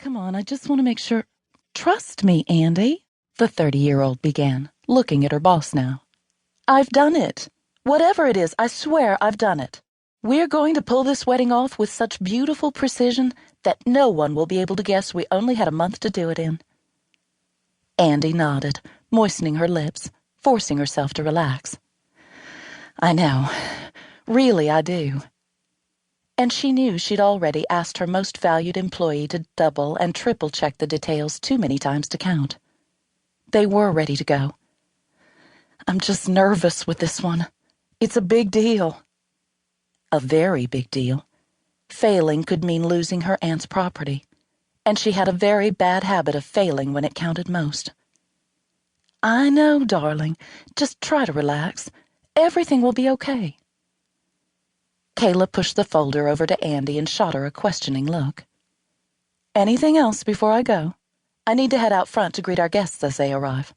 Come on, I just want to make sure. Trust me, Andie, the 30-year-old began, looking at her boss now. I've done it. Whatever it is, I swear I've done it. We're going to pull this wedding off with such beautiful precision that no one will be able to guess we only had a month to do it in. Andie nodded, moistening her lips, forcing herself to relax. I know. Really, I do. And she knew she'd already asked her most valued employee to double and triple check the details too many times to count. They were ready to go. I'm just nervous with this one. It's a big deal. A very big deal. Failing could mean losing her aunt's property, and she had a very bad habit of failing when it counted most. I know, darling. Just try to relax. Everything will be okay. Kayla pushed the folder over to Andie and shot her a questioning look. Anything else before I go? I need to head out front to greet our guests as they arrive.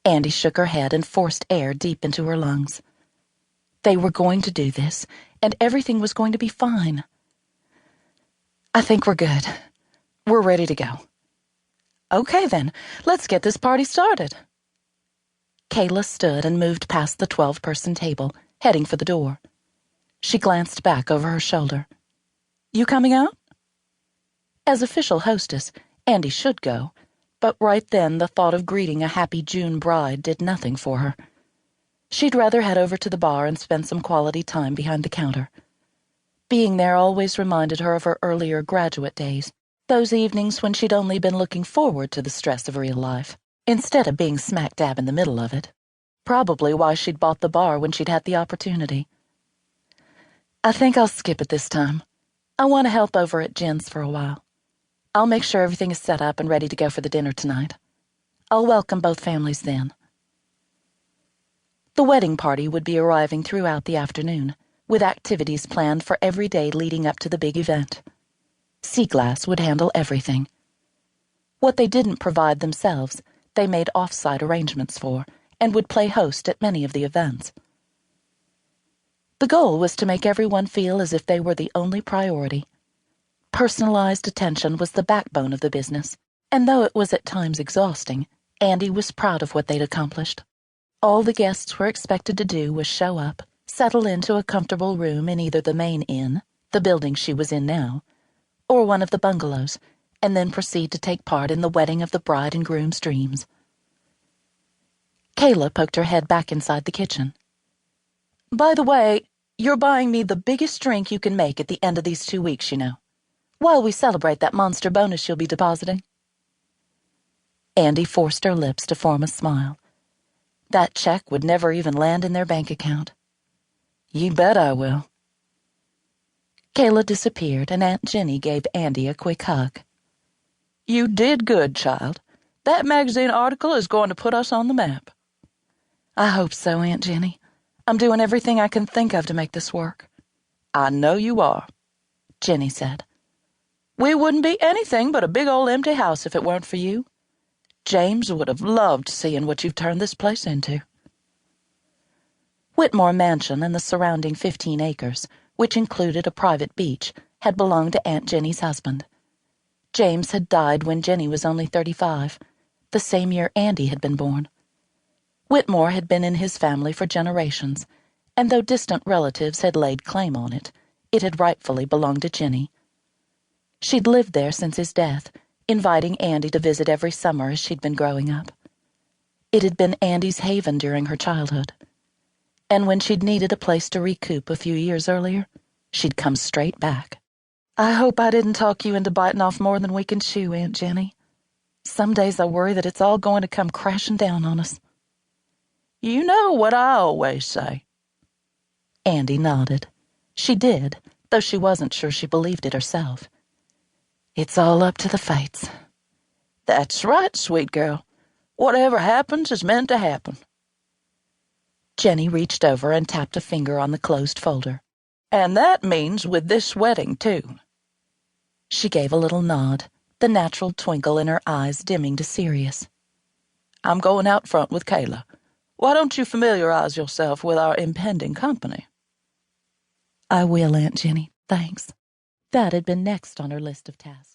Andie shook her head and forced air deep into her lungs. They were going to do this, and everything was going to be fine. I think we're good. We're ready to go. Okay, then, let's get this party started. Kayla stood and moved past the 12-person table, heading for the door. She glanced back over her shoulder. You coming out? As official hostess, Andie should go, but right then the thought of greeting a happy June bride did nothing for her. She'd rather head over to the bar and spend some quality time behind the counter. Being there always reminded her of her earlier graduate days, those evenings when she'd only been looking forward to the stress of real life, instead of being smack dab in the middle of it. Probably why she'd bought the bar when she'd had the opportunity. I think I'll skip it this time. I want to help over at Jen's for a while. I'll make sure everything is set up and ready to go for the dinner tonight. I'll welcome both families then. The wedding party would be arriving throughout the afternoon, with activities planned for every day leading up to the big event. Seaglass would handle everything. What they didn't provide themselves, they made off-site arrangements for, and would play host at many of the events. The goal was to make everyone feel as if they were the only priority. Personalized attention was the backbone of the business, and though it was at times exhausting, Andie was proud of what they'd accomplished. All the guests were expected to do was show up, settle into a comfortable room in either the main inn, the building she was in now, or one of the bungalows, and then proceed to take part in the wedding of the bride and groom's dreams. Kayla poked her head back inside the kitchen. By the way, you're buying me the biggest drink you can make at the end of these 2 weeks, you know, while we celebrate that monster bonus you'll be depositing. Andie forced her lips to form a smile. That check would never even land in their bank account. You bet I will. Kayla disappeared, and Aunt Jenny gave Andie a quick hug. You did good, child. That magazine article is going to put us on the map. I hope so, Aunt Jenny. I'm doing everything I can think of to make this work. I know you are, Jenny said. We wouldn't be anything but a big old empty house if it weren't for you. James would have loved seeing what you've turned this place into. Whitmore Mansion and the surrounding 15 acres, which included a private beach, had belonged to Aunt Jenny's husband. James had died when Jenny was only 35, the same year Andie had been born. Whitmore had been in his family for generations, and though distant relatives had laid claim on it, it had rightfully belonged to Jenny. She'd lived there since his death, inviting Andie to visit every summer as she'd been growing up. It had been Andie's haven during her childhood. And when she'd needed a place to recoup a few years earlier, she'd come straight back. I hope I didn't talk you into biting off more than we can chew, Aunt Jenny. Some days I worry that it's all going to come crashing down on us. You know what I always say. Andie nodded. She did, though she wasn't sure she believed it herself. It's all up to the fates. That's right, sweet girl. Whatever happens is meant to happen. Jenny reached over and tapped a finger on the closed folder. And that means with this wedding, too. She gave a little nod, the natural twinkle in her eyes dimming to serious. I'm going out front with Kayla. Why don't you familiarize yourself with our impending company? I will, Aunt Jenny, thanks. That had been next on her list of tasks.